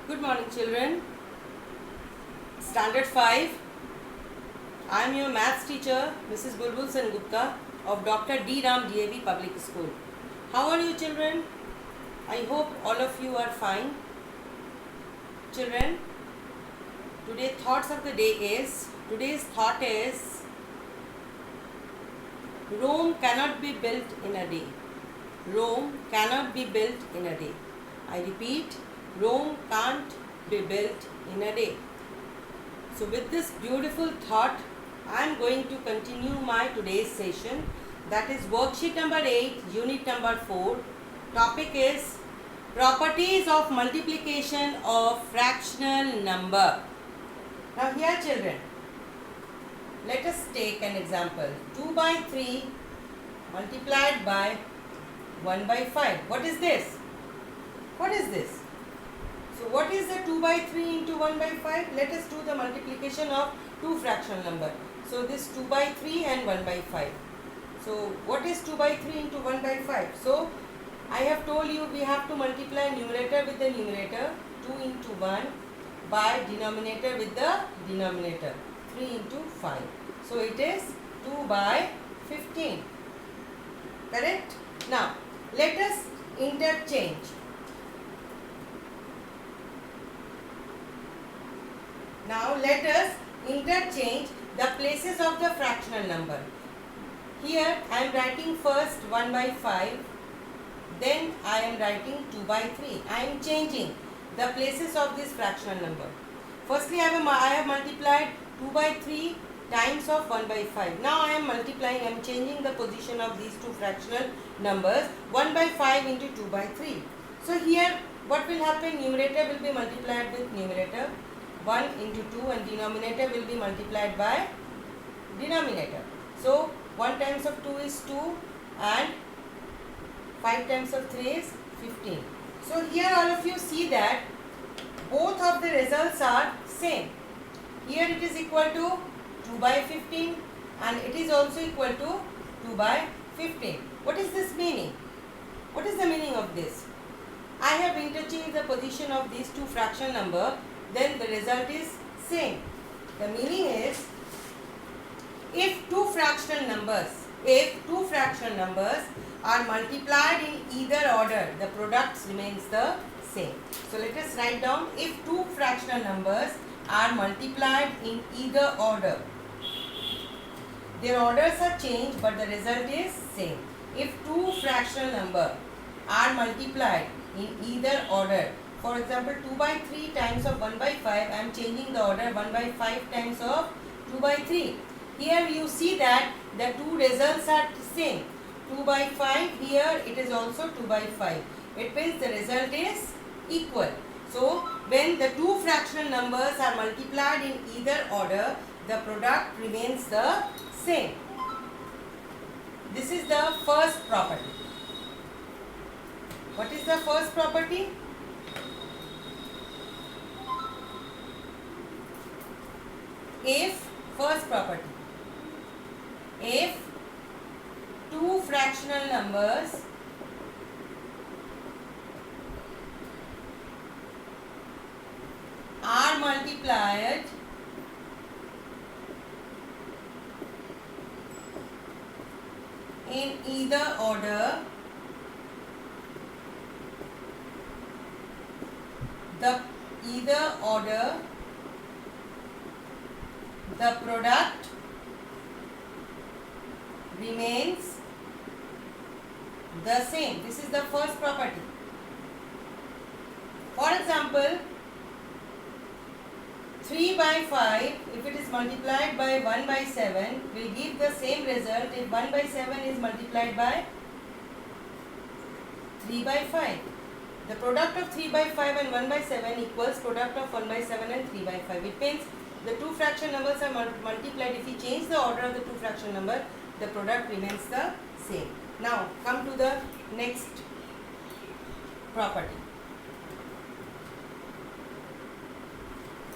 Good morning, children. Standard 5. I am your maths teacher, Mrs. Bulbul Sengupta of Dr. D. Ram DAV Public School. How are you, children? I hope all of you are fine. Children, today's thought is Rome cannot be built in a day. Rome cannot be built in a day. I repeat, Rome can't be built in a day. So with this beautiful thought, I am going to continue my today's session. That is worksheet number 8, unit number 4. Topic is properties of multiplication of fractional number. Now here, children, let us take an example. 2 by 3 multiplied by 1 by 5. What is this? What is this? So what is the 2 by 3 into 1 by 5? Let us do the multiplication of two fractional number. So this 2 by 3 and 1 by 5. So what is 2 by 3 into 1 by 5? So I have told you we have to multiply numerator with the numerator, 2 into 1, by denominator with the denominator, 3 into 5. So it is 2 by 15. Correct? Now let us interchange. Now let us interchange the places of the fractional number. Here I am writing first 1 by 5, then I am writing 2 by 3. I am changing the places of this fractional number. Firstly I have multiplied 2 by 3 times of 1 by 5. Now I am multiplying, I am changing the position of these two fractional numbers, 1 by 5 into 2 by 3. So here what will happen? Numerator will be multiplied with numerator, 1 into 2, and denominator will be multiplied by denominator. So 1 times of 2 is 2 and 5 times of 3 is 15. So here all of you see that both of the results are same. Here it is equal to 2 by 15 and it is also equal to 2 by 15. What is this meaning? What is the meaning of this? I have interchanged the position of these two fractional number, then the result is same. The meaning is if two fractional numbers are multiplied in either order, the product remains the same. So let us write down, if two fractional numbers are multiplied in either order, their orders are changed but the result is same. If two fractional number are multiplied in either order, for example 2 by 3 times of 1 by 5, I am changing the order, 1 by 5 times of 2 by 3. Here you see that the two results are same. 2 by 5, here it is also 2 by 5. It means the result is equal. So when the two fractional numbers are multiplied in either order, the product remains the same. This is the first property. What is the first property? First property, if two fractional numbers are multiplied in either order, the product remains the same. This is the first property. For example, 3 by 5, if it is multiplied by 1 by 7, will give the same result if 1 by 7 is multiplied by 3 by 5. The product of 3 by 5 and 1 by 7 equals product of 1 by 7 and 3 by 5. It means the two fraction numbers are multiplied. If we change the order of the two fraction number, the product remains the same. Now come to the next property.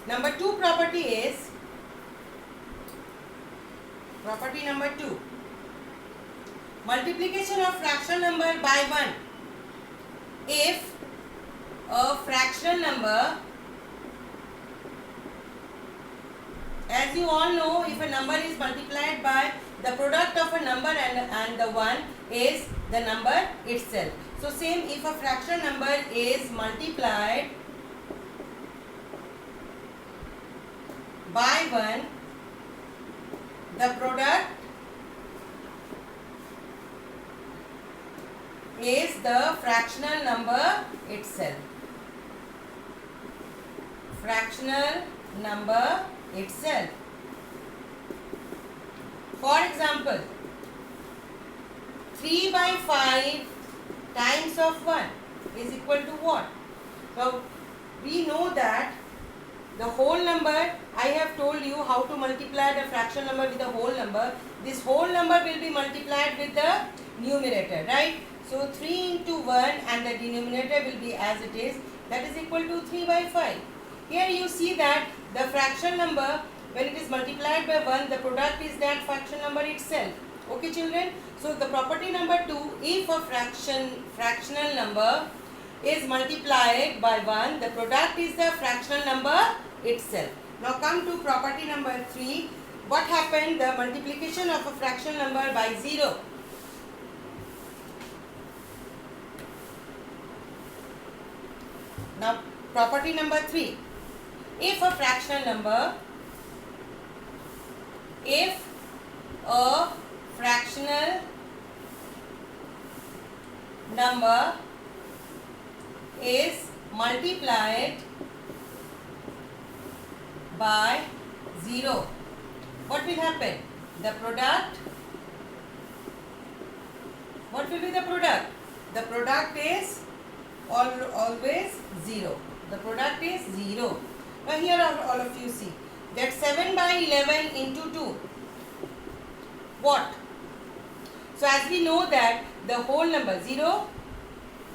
Number 2 property is property number 2. Multiplication of fraction number by 1. If a fraction number as you all know, if a number is multiplied by the product of a number and the one is the number itself. So same, if a fraction number is multiplied by 1, the product is the fractional number itself. Fractional number itself. For example, 3 by 5 times of 1 is equal to what? Now, we know that the whole number, I have told you how to multiply the fraction number with the whole number. This whole number will be multiplied with the numerator, right? So 3 into 1 and the denominator will be as it is, that is equal to 3 by 5. Here you see that the fraction number, when it is multiplied by 1, the product is that fraction number itself. Okay children? So the property number 2, if a fractional number is multiplied by 1, the product is the fractional number itself. Now come to property number 3. What happened? The multiplication of a fractional number by 0. Now property number 3. If a fractional number is multiplied by 0, what will happen? The product, what will be the product? The product is always 0. The product is 0. Now here all of you see that 7 by 11 into 2. What? So as we know that the whole number 0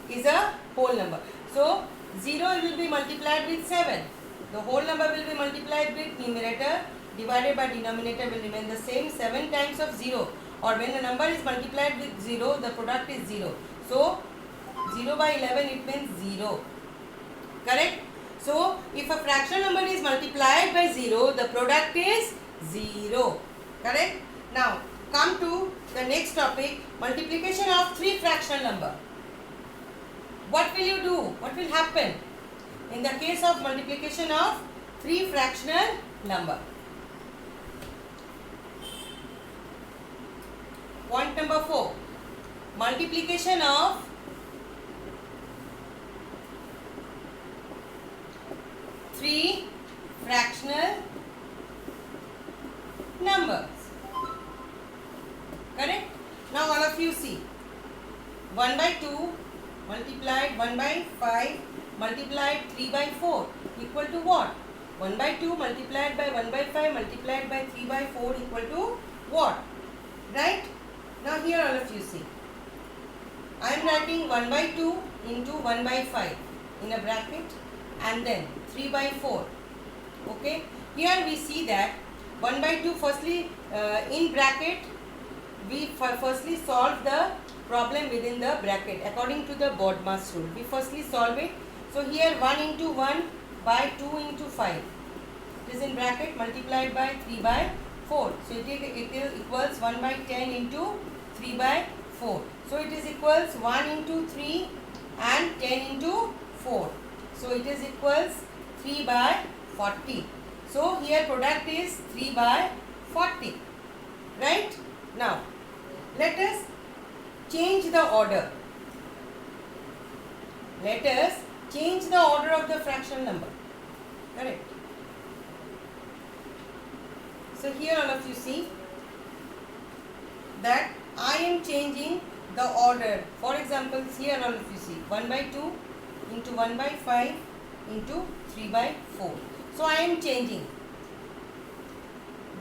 is a whole number. So 0 will be multiplied with 7. The whole number will be multiplied with numerator divided by denominator will remain the same, 7 times of 0. Or when a number is multiplied with 0, the product is 0. So 0 by 11 it means 0. Correct? So if a fraction number is multiplied by 0, the product is 0. Correct? Now come to the next topic, multiplication of 3 fractional number. What will you do? What will happen in the case of multiplication of 3 fractional number? Point number 4. Multiplication of 3 fractional numbers. Correct? Now all of you see 1 by 2 multiplied 1 by 5 multiplied 3 by 4 equal to what? 1 by 2 multiplied by 1 by 5 multiplied by 3 by 4 equal to what? Right? Now here all of you see, I am writing 1 by 2 into 1 by 5 in a bracket and then 3 by 4. Okay? Here we see that 1 by 2 firstly in bracket we firstly solve the problem within the bracket according to the BODMAS rule. We firstly solve it. So here 1 into 1 by 2 into 5. It is in bracket multiplied by 3 by 4. So it equals 1 by 10 into 3 by 4. So it is equals 1 into 3 and 10 into 4. So it is equals 3 by 40. So here product is 3 by 40. Right? Now let us change the order. Let us change the order of the fraction number. Correct? So here all of you see that I am changing the order. For example, here all of you see 1 by 2 into 1 by 5 into 3 by 4. So I am changing.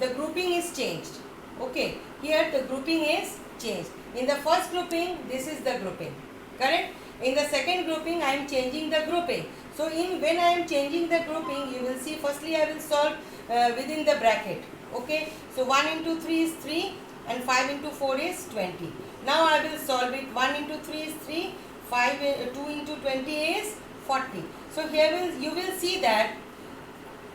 The grouping is changed. Okay. Here the grouping is changed. In the first grouping, this is the grouping. Correct? In the second grouping, I am changing the grouping. So when I am changing the grouping, you will see firstly I will solve within the bracket. Okay. So 1 into 3 is 3 and 5 into 4 is 20. Now I will solve it. 1 into 3 is 3. 2 into 20 is 40. So here you will see that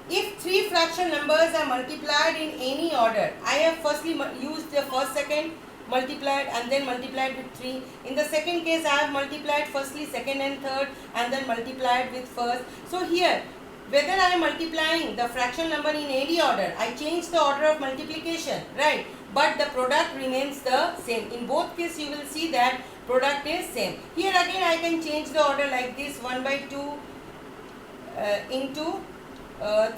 If three fraction numbers are multiplied in any order, I have firstly used the first, second, multiplied and then multiplied with 3. In the second case, I have multiplied firstly, second and third and then multiplied with first. So here, whether I am multiplying the fraction number in any order, I change the order of multiplication, right? But the product remains the same. In both cases, you will see that product is same. Here again, I can change the order like this, 1 by 2 into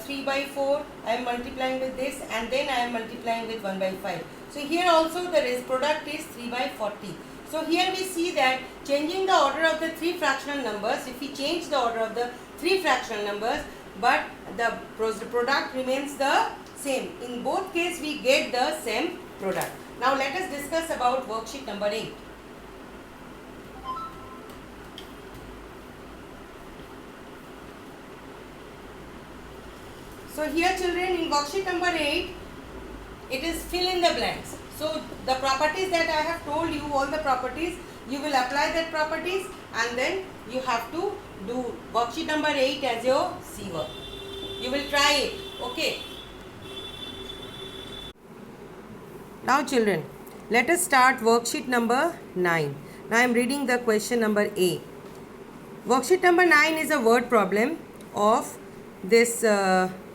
3 by 4. I am multiplying with this and then I am multiplying with 1 by 5. So here also the product is 3 by 40. So here we see that changing the order of the three fractional numbers, if we change the order of the three fractional numbers, but the product remains the same. In both cases we get the same product. Now let us discuss about worksheet number 8. So here children, in worksheet number 8, it is fill in the blanks. So the properties that I have told you, all the properties, you will apply that properties and then you have to do worksheet number 8 as your C work. You will try it, okay. Now children, let us start worksheet number 9. Now I am reading the question number A. Worksheet number 9 is a word problem of this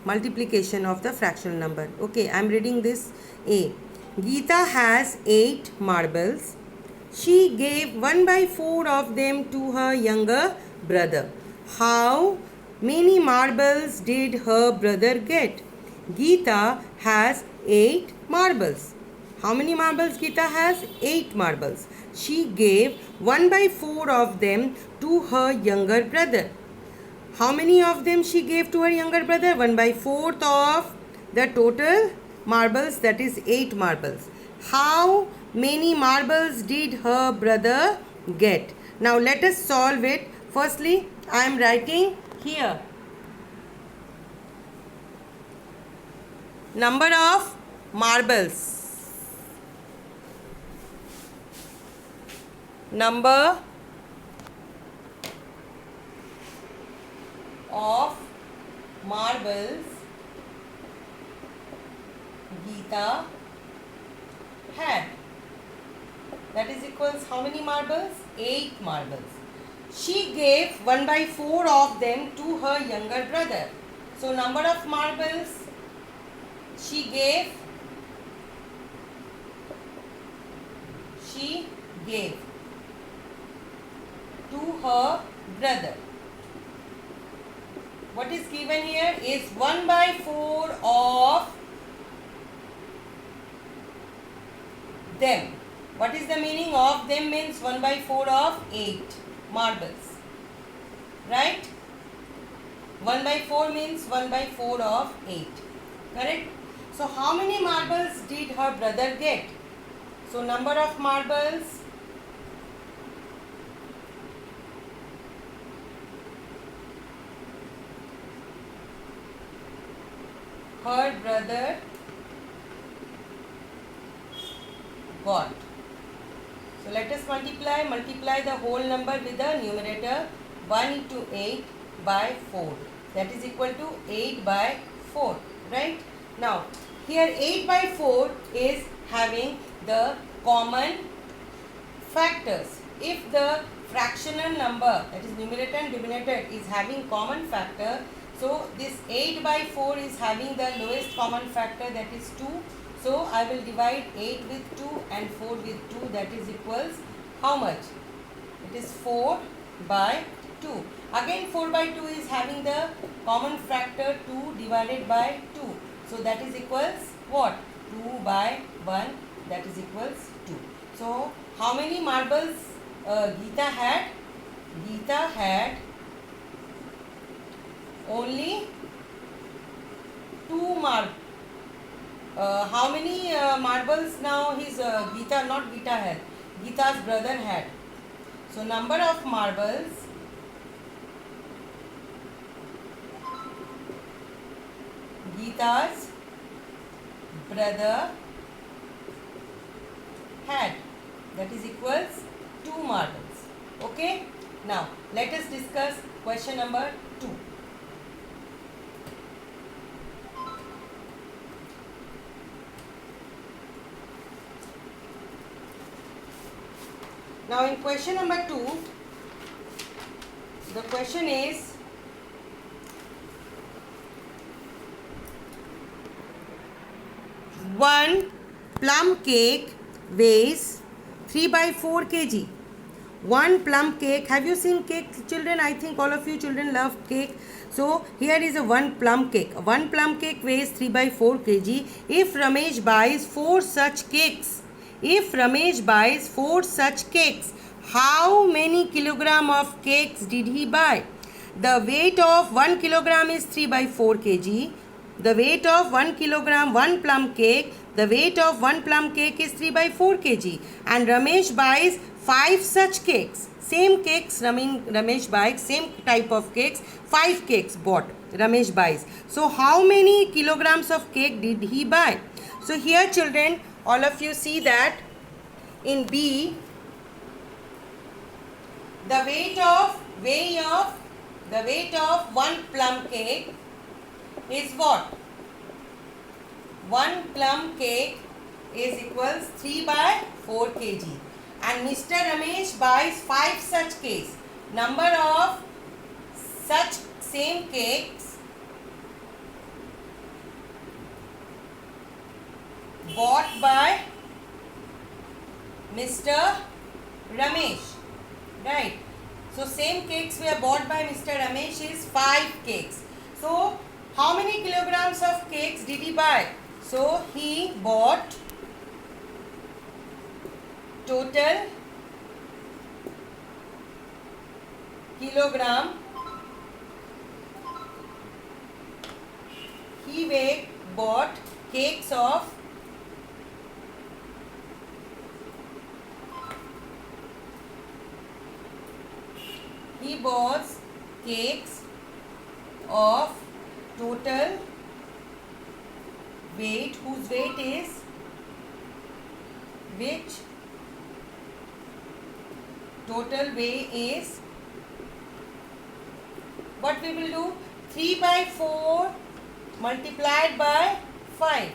multiplication of the fractional number. Okay, I am reading this A. Geeta has 8 marbles. She gave 1 by 4 of them to her younger brother. How many marbles did her brother get? Geeta has 8 marbles. How many marbles Geeta has? 8 marbles. She gave 1 by 4 of them to her younger brother. How many of them she gave to her younger brother? 1 by 4th of the total marbles, that is 8 marbles. How many marbles did her brother get? Now let us solve it. Firstly, I am writing here number of marbles. Number of marbles Geeta had. That is equals how many marbles? 8 marbles. She gave 1 by 4 of them to her younger brother. So number of marbles she gave to her brother. What is given here is 1 by 4 of them. What is the meaning of them? Means 1 by 4 of 8 marbles. Right? 1 by 4 means 1 by 4 of 8. Correct? So how many marbles did her brother get? So number of marbles her brother got. So let us multiply the whole number with the numerator. 1 into 8 by 4. That is equal to 8 by 4. Right? Now, here 8 by 4 is having the common factors. If the fractional number, that is numerator and denominator, is having common factor, so this 8 by 4 is having the lowest common factor, that is 2. So I will divide 8 with 2 and 4 with 2, that is equals how much? It is 4 by 2. Again 4 by 2 is having the common factor 2 divided by 2. So that is equals what? 2 by 1, that is equals 2. So how many marbles Geeta had? Geeta had only 2 marbles. How many marbles now his Geeta, not Geeta had, Geeta's brother had. So number of marbles Geeta's brother had, that is equals 2 marbles. Okay. Now let us discuss question number 2. Now in question number 2, the question is, one plum cake weighs 3 by 4 kg. One plum cake, have you seen cake, children? I think all of you children love cake. So here is a one plum cake. One plum cake weighs 3 by 4 kg. If Ramesh buys 4 such cakes, how many kilogram of cakes did he buy? The weight of 1 kilogram is 3 by 4 kg. The weight of 1 kilogram, one plum cake, the weight of one plum cake is 3 by 4 kg. And Ramesh buys 5 such cakes. Same cakes Ramesh buys, same type of cakes, 5 cakes bought Ramesh buys. So how many kilograms of cake did he buy? So here children, all of you see that in B, the weight of one plum cake is what? One plum cake is equals 3 by 4 kg. And Mr. Ramesh buys 5 such cakes. Number of such same cakes bought by Mr. Ramesh. Right. So same cakes were bought by Mr. Ramesh is 5 cakes. So how many kilograms of cakes did he buy? So he bought total kilogram. He bought cakes of total weight, whose weight is total weight is, what we will do, 3 by 4 multiplied by 5.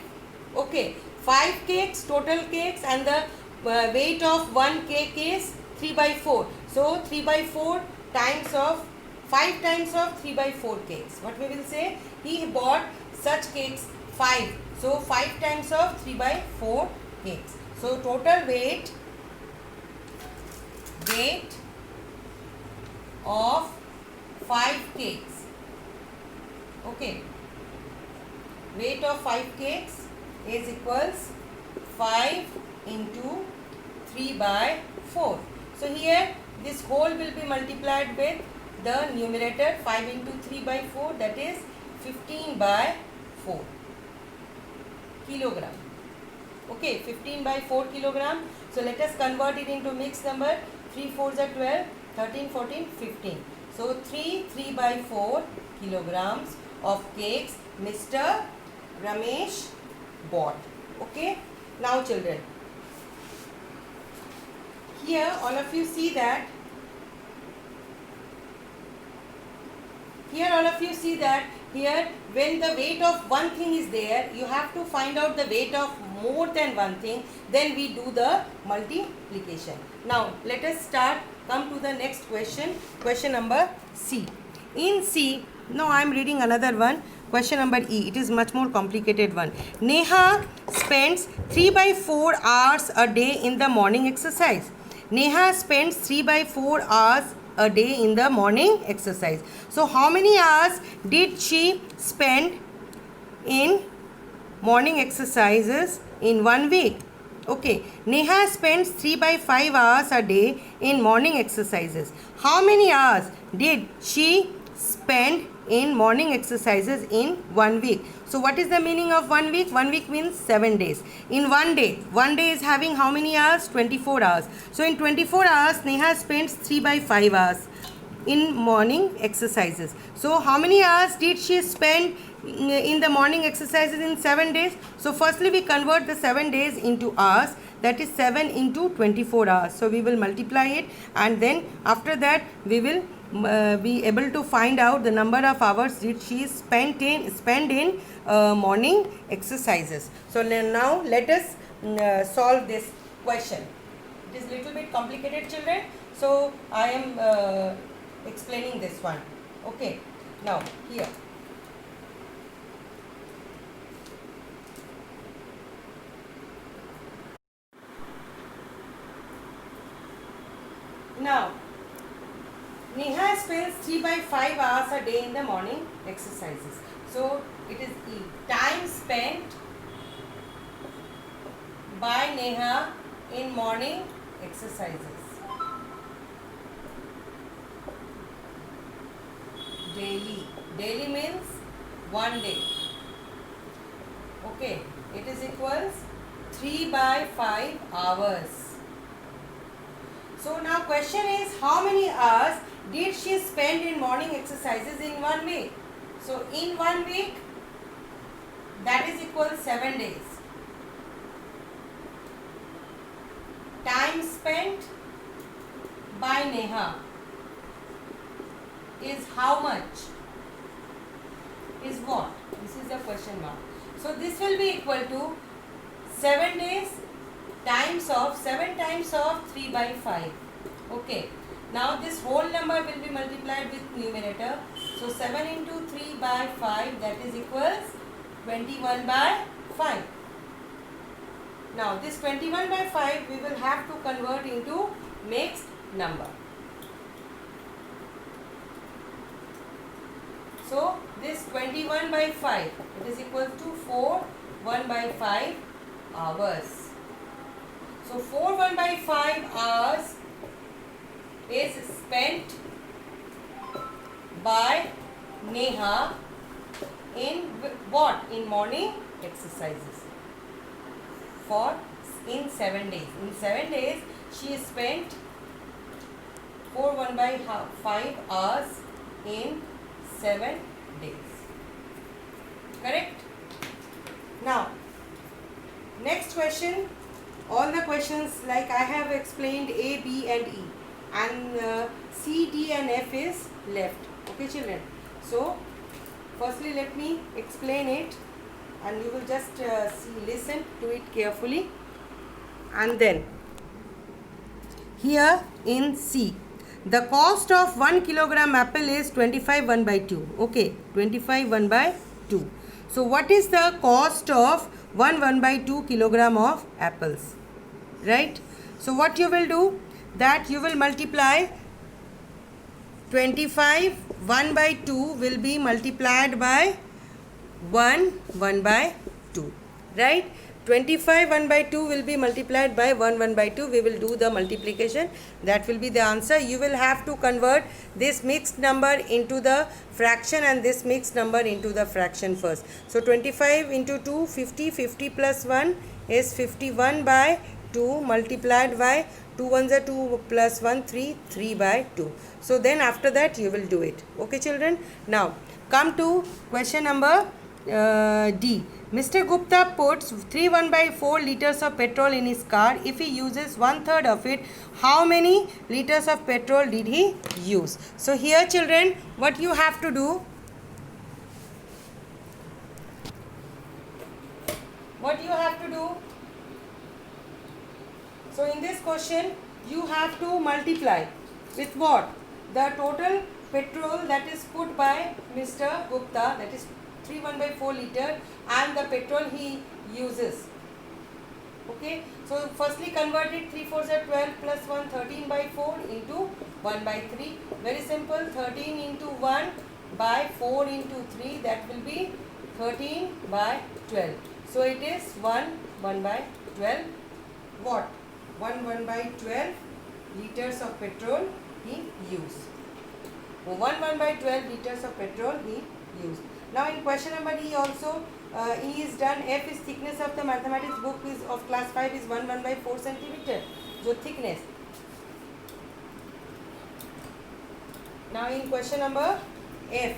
Okay, 5 cakes, total cakes, and the weight of one cake is 3 by 4. So 3 by 4 times of 5 times of 3 by 4 cakes. What we will say? He bought such cakes 5. So 5 times of 3 by 4 cakes. So total weight of 5 cakes. Okay. Weight of 5 cakes is equals 5 into 3 by 4. So here this whole will be multiplied with the numerator, 5 into 3 by 4, that is 15 by 4 kilogram. Okay, 15 by 4 kilogram. So let us convert it into mixed number. 3 4s are 12, 13, 14, 15. So 3 by 4 kilograms of cakes Mr. Ramesh bought. Okay. Now children, here all of you see that here when the weight of one thing is there, you have to find out the weight of more than one thing, then we do the multiplication. Now let us come to the next question, question number C. In C, no, I am reading another one. Question number E. It is much more complicated one. Neha spends 3 by 4 hours a day in the morning exercise. Neha spends 3 by 4 hours a day in the morning exercise. So how many hours did she spend in morning exercises in 1 week? Okay, Neha spends 3 by 5 hours a day in morning exercises. How many hours did she spend in morning exercises in 1 week? So what is the meaning of 1 week? 1 week means 7 days. In one day is having how many hours? 24 hours. So in 24 hours, Neha spends 3 by 5 hours in morning exercises. So how many hours did she spend in the morning exercises in 7 days? So firstly we convert the 7 days into hours, that is 7 into 24 hours. So we will multiply it, and then after that we will be able to find out the number of hours did she spend in morning exercises. So now let us solve this question. It is little bit complicated, children, so I am explaining this one. Okay, now here. Now, Neha spends 3 by 5 hours a day in the morning exercises. So, it is E. Time spent by Neha in morning exercises. Daily. Daily means one day. Okay. It is equals 3 by 5 hours. So now question is, how many hours did she spend in morning exercises in 1 week? So in 1 week, that is equal 7 days. Time spent by Neha is how much? Is what? This is the question mark. So this will be equal to 7 days times of 7 times of 3 by 5. Okay. Now this whole number will be multiplied with numerator. So 7 into 3 by 5, that is equals 21 by 5. Now this 21 by 5 we will have to convert into mixed number. So this 21 by 5, it is equal to 4 1 by 5 hours. So 4 1 by 5 hours is spent by Neha in what? In morning exercises. In 7 days. In 7 days she spent 4 1 by 5 hours in 7 days. Correct? Now, next question. All the questions like I have explained A, B and E, and C, D and F is left. Okay children. So, firstly let me explain it and you will just listen to it carefully. And then, here in C, the cost of 1 kilogram apple is 25 1 by 2. Okay, 25 1 by 2. So, what is the cost of 1 by 2 kilogram of apples? Right? So, what you will do? That you will multiply 25 1 by 2 will be multiplied by 1 by 2. Right? 25 1 by 2 will be multiplied by 1 by 2. We will do the multiplication. That will be the answer. You will have to convert this mixed number into the fraction and this mixed number into the fraction first. So 25 into 2, 50. 50 plus 1 is 51 by 2 multiplied by 2 ones are 2 plus 1, 3. 3 by 2. So then after that you will do it. Okay children. Now come to question number D. Mr. Gupta puts 3 1 by 4 liters of petrol in his car. If he uses 1/3 of it, how many liters of petrol did he use? So here children, what you have to do? What you have to do? So in this question, you have to multiply with what? The total petrol that is put by Mr. Gupta, that is 3 1 by 4 liter, and the petrol he uses. Okay, so firstly convert it. 3 4s are 12 plus 1, 13 by 4 into 1 by 3. Very simple. 13 into 1 by 4 into 3, that will be 13 by 12. So it is 1 by 12. What? 1 by 12 liters of petrol he used. 1 by 12 liters of petrol he used. Now in question number E also, E is done. F is thickness of the mathematics book is of class 5 is 1 by 4 centimeter. So thickness. Now in question number F.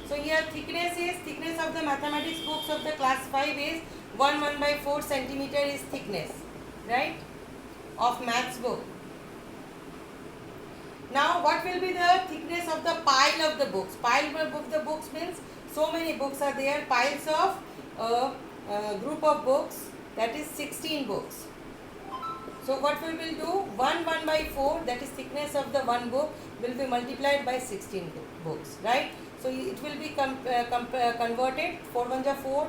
So here thickness of the mathematics books of the class 5 is 1 by 4 centimeter is thickness. Right? Of maths book. Now what will be the thickness of the pile of the books? Pile of the books means so many books are there. Piles of a group of books, that is 16 books. So what we will do, 1 by 4, that is thickness of the one book, will be multiplied by 16 books, right? So it will be converted, 4 1 are 4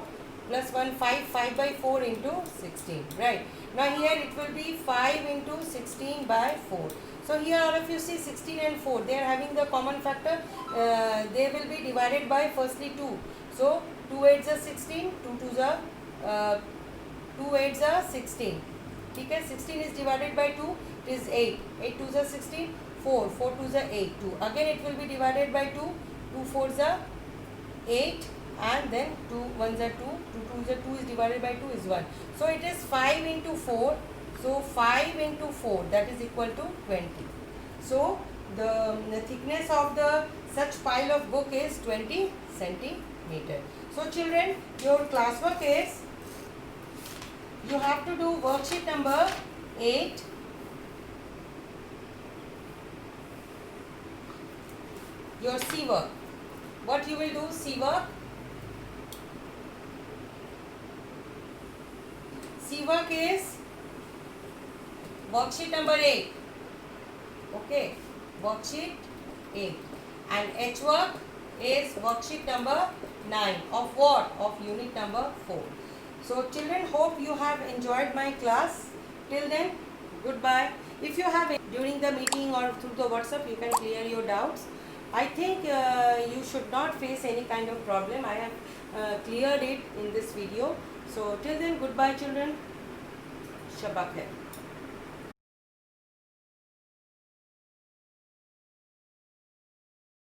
plus 1 5, 5 by 4 into 16, right? Now here it will be 5 into 16 by 4. So here all of you see 16 and 4, they are having the common factor, they will be divided by firstly 2. So 2 8s are 16, 2 2s are 2 8s are 16. ठीक है, 16 is divided by 2, it is 8. 8 2s are 16, 4, 4 2s are 8, 2. Again it will be divided by 2, 2 4s are 8, and then 2 1s are 2, 2 2s are 2 is divided by 2 is 1. So it is 5 into 4, so 5 into 4, that is equal to 20. So the thickness of the such pile of book is 20 centimeter. So children, your classwork is, you have to do worksheet number 8. Your C work. What you will do, C work. C work is worksheet number 8. Okay, worksheet 8. And H work is worksheet number 9. Of what? Of unit number 4. So children, hope you have enjoyed my class. Till then, goodbye. If you have during the meeting or through the WhatsApp, you can clear your doubts. I think you should not face any kind of problem. I have cleared it in this video. So till then, goodbye children. Shabak hai.